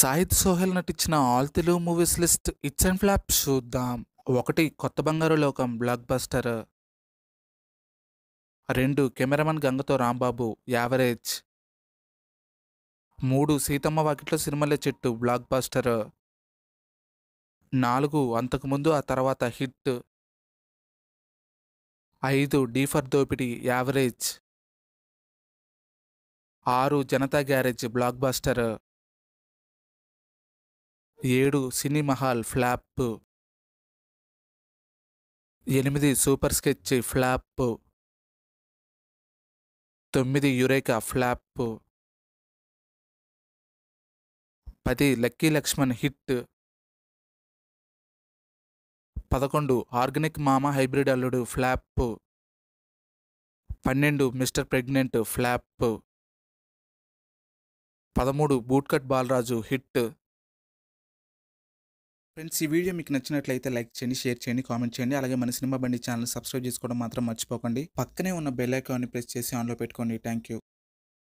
సాహిద్ సోహెల్ నటించిన all Telugu movies list it's and flops చూద్దాం. 1 కొత్త బంగారు లోకం block buster. 2 cameraman గంగతో Rambabu average. 3 Seethamma Vakitlo Sirimalle చెట్టు బ్లాక్ బస్టర్. 4 అంతకుముందు ఆ తర్వాత హిట్. 5 డీ ఫర్ దోపిడీ average. 6 Janata garage block buster. 7 సినీ Mahal flop. 8 super sketch flop. 9 Eureka flop. 10 lucky Laxman hit. 11 organic మామ హైబ్రిడ్ అల్లుడు flop. 12 mister pregnant flop. 13 bootcut Balaraju hit. Friends, ఈ వీడియో మీకు నచ్చినట్లయితే లైక్ చేయండి, షేర్ చేయండి, కామెంట్ చేయండి. అలాగే మన సినిమా బండి ఛానల్ సబ్స్క్రైబ్ చేసుకోవడం మాత్రం మర్చిపోకండి. పక్కనే ఉన్న బెల్ ఐకాన్ని ప్రెస్ చేసి ఆన్లో పెట్టుకోండి. Thank you.